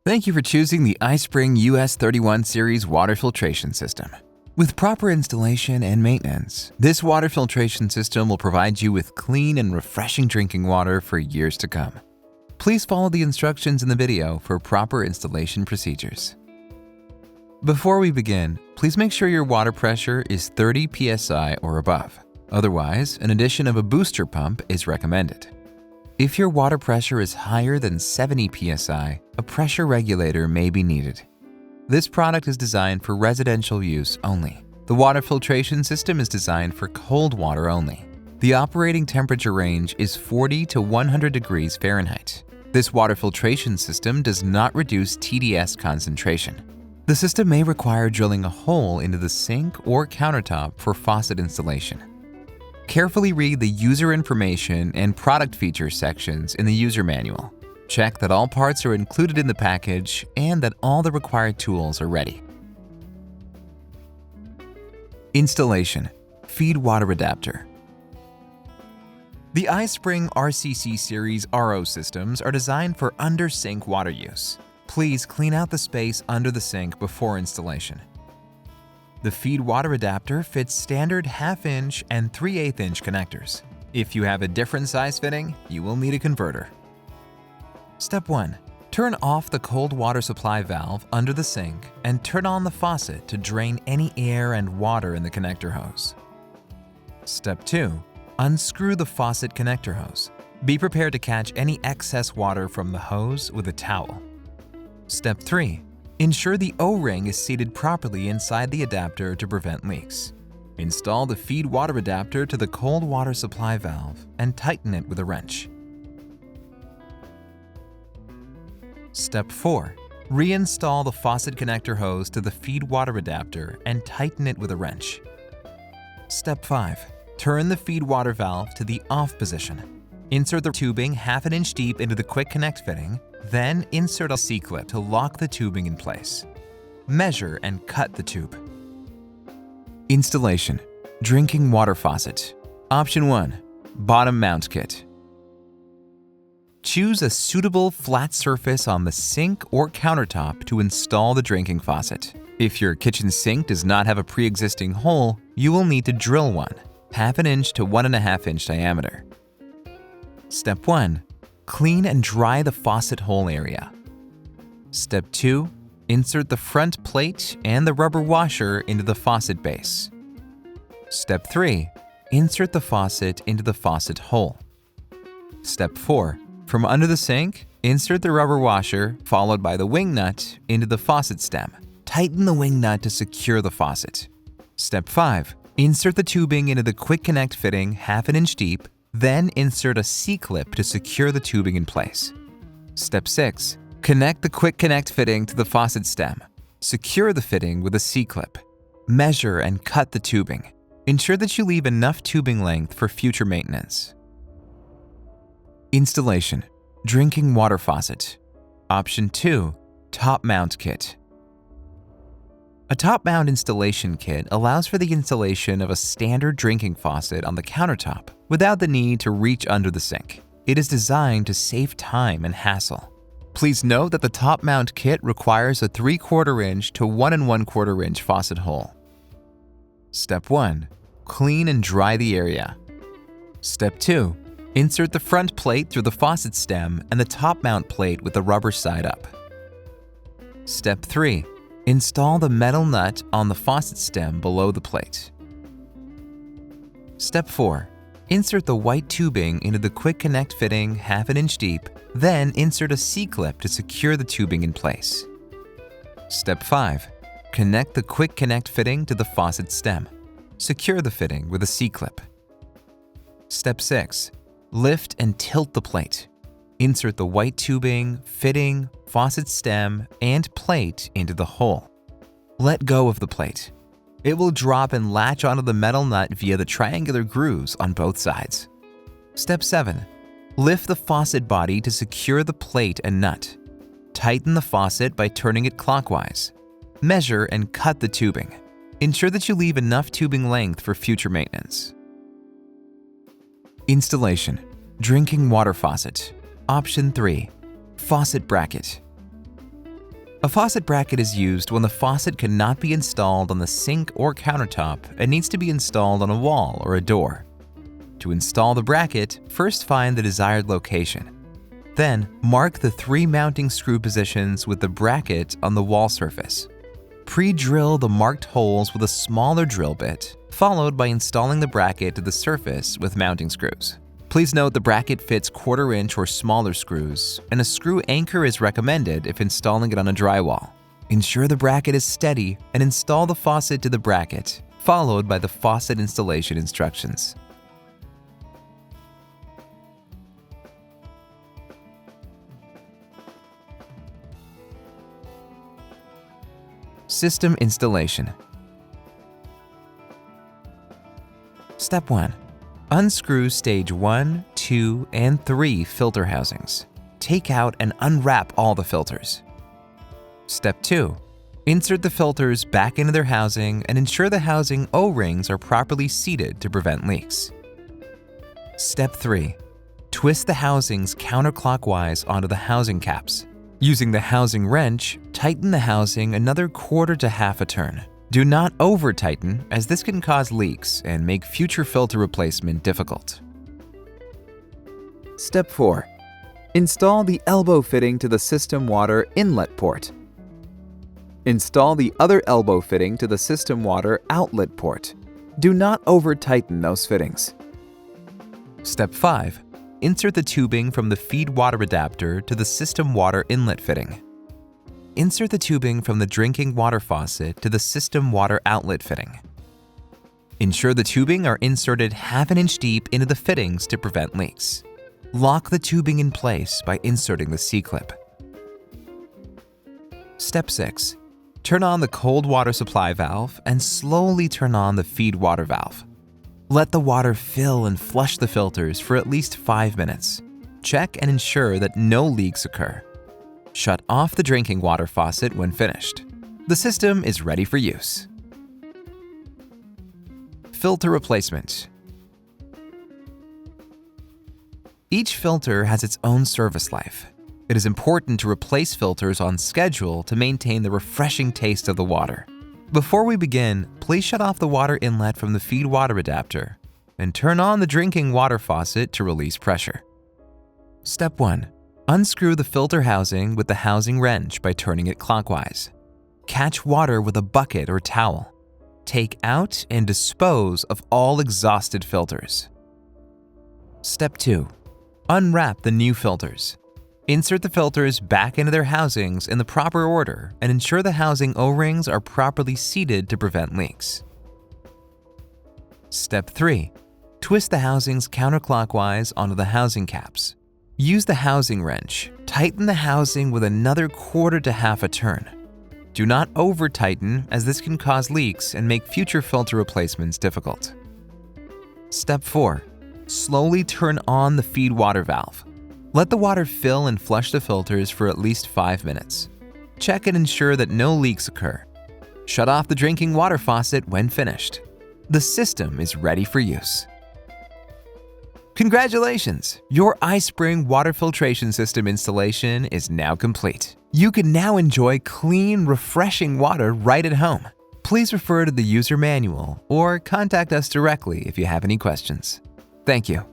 Thank you for choosing the iSpring US31 series water filtration system. With proper installation and maintenance, this water filtration system will provide you with clean and refreshing drinking water for years to come. Please follow the instructions in the video for proper installation procedures. Before we begin, please make sure your water pressure is 30 psi or above. Otherwise, an addition of a booster pump is recommended. If your water pressure is higher than 70 psi, a pressure regulator may be needed. This product is designed for residential use only. The water filtration system is designed for cold water only. The operating temperature range is 40 to 100 degrees Fahrenheit. This water filtration system does not reduce TDS concentration. The system may require drilling a hole into the sink or countertop for faucet installation. Carefully read the user information and product features sections in the user manual. Check that all parts are included in the package and that all the required tools are ready. Installation: Feed water adapter. The iSpring RCC series RO systems are designed for under-sink water use. Please clean out the space under the sink before installation. The feed water adapter fits standard 1/2 inch and 3/8 inch connectors. If you have a different size fitting, you will need a converter. Step 1. Turn off the cold water supply valve under the sink and turn on the faucet to drain any air and water in the connector hose. Step 2. Unscrew the faucet connector hose. Be prepared to catch any excess water from the hose with a towel. Step 3. Ensure the O-ring is seated properly inside the adapter to prevent leaks. Install the feed water adapter to the cold water supply valve and tighten it with a wrench. Step 4. Reinstall the faucet connector hose to the feed water adapter and tighten it with a wrench. Step 5. Turn the feed water valve to the off position. Insert the tubing 1/2 inch deep into the quick connect fitting, then insert a C-clip to lock the tubing in place. Measure and cut the tube. Installation: Drinking water faucet. Option 1. Bottom mount kit. Choose a suitable flat surface on the sink or countertop to install the drinking faucet. If your kitchen sink does not have a pre-existing hole, you will need to drill one, 1/2 inch to 1.5 inch diameter. Step 1. Clean and dry the faucet hole area. Step 2. Insert the front plate and the rubber washer into the faucet base. Step 3. Insert the faucet into the faucet hole. Step 4. From under the sink, insert the rubber washer, followed by the wing nut, into the faucet stem. Tighten the wing nut to secure the faucet. Step 5. Insert the tubing into the quick connect fitting 1/2 inch deep, then insert a C-clip to secure the tubing in place. Step 6. Connect the quick connect fitting to the faucet stem. Secure the fitting with a C-clip. Measure and cut the tubing. Ensure that you leave enough tubing length for future maintenance. Installation: Drinking water faucet. Option 2. Top mount kit. A top mount installation kit allows for the installation of a standard drinking faucet on the countertop without the need to reach under the sink. It is designed to save time and hassle. Please note that the top mount kit requires a 3/4 inch to 1 1/4 inch faucet hole. Step 1. Clean and dry the area. Step 2. Insert the front plate through the faucet stem and the top mount plate with the rubber side up. Step 3. Install the metal nut on the faucet stem below the plate. Step 4. Insert the white tubing into the quick connect fitting 1/2 inch deep, then insert a C-clip to secure the tubing in place. Step 5. Connect the quick connect fitting to the faucet stem. Secure the fitting with a C-clip. Step 6. Lift and tilt the plate. Insert the white tubing, fitting, faucet stem, and plate into the hole. Let go of the plate. It will drop and latch onto the metal nut via the triangular grooves on both sides. Step 7. Lift the faucet body to secure the plate and nut. Tighten the faucet by turning it clockwise. Measure and cut the tubing. Ensure that you leave enough tubing length for future maintenance. Installation: Drinking water faucet. Option 3. Faucet bracket. A faucet bracket is used when the faucet cannot be installed on the sink or countertop and needs to be installed on a wall or a door. To install the bracket, first find the desired location. Then, mark the 3 mounting screw positions with the bracket on the wall surface. Pre-drill the marked holes with a smaller drill bit, followed by installing the bracket to the surface with mounting screws. Please note the bracket fits 1/4 inch or smaller screws, and a screw anchor is recommended if installing it on a drywall. Ensure the bracket is steady and install the faucet to the bracket, followed by the faucet installation instructions. System installation. Step 1. Unscrew stage 1, 2, and 3 filter housings. Take out and unwrap all the filters. Step 2. Insert the filters back into their housing and ensure the housing O-rings are properly seated to prevent leaks. Step 3. Twist the housings counterclockwise onto the housing caps. Using the housing wrench, tighten the housing another 1/4 to 1/2 a turn. Do not over-tighten, as this can cause leaks and make future filter replacement difficult. Step 4. Install the elbow fitting to the system water inlet port. Install the other elbow fitting to the system water outlet port. Do not over-tighten those fittings. Step 5. Insert the tubing from the feed water adapter to the system water inlet fitting. Insert the tubing from the drinking water faucet to the system water outlet fitting. Ensure the tubing are inserted 1/2 inch deep into the fittings to prevent leaks. Lock the tubing in place by inserting the C-clip. Step 6. Turn on the cold water supply valve and slowly turn on the feed water valve. Let the water fill and flush the filters for at least 5 minutes. Check and ensure that no leaks occur. Shut off the drinking water faucet when finished. The system is ready for use. Filter replacement. Each filter has its own service life. It is important to replace filters on schedule to maintain the refreshing taste of the water. Before we begin, please shut off the water inlet from the feed water adapter and turn on the drinking water faucet to release pressure. Step 1. Unscrew the filter housing with the housing wrench by turning it clockwise. Catch water with a bucket or towel. Take out and dispose of all exhausted filters. Step 2. Unwrap the new filters. Insert the filters back into their housings in the proper order and ensure the housing O-rings are properly seated to prevent leaks. Step 3. Twist the housings counterclockwise onto the housing caps. Use the housing wrench. Tighten the housing with another 1/4 to 1/2 a turn. Do not over-tighten, as this can cause leaks and make future filter replacements difficult. Step 4. Slowly turn on the feed water valve. Let the water fill and flush the filters for at least 5 minutes. Check and ensure that no leaks occur. Shut off the drinking water faucet when finished. The system is ready for use. Congratulations! Your iSpring water filtration system installation is now complete. You can now enjoy clean, refreshing water right at home. Please refer to the user manual or contact us directly if you have any questions. Thank you.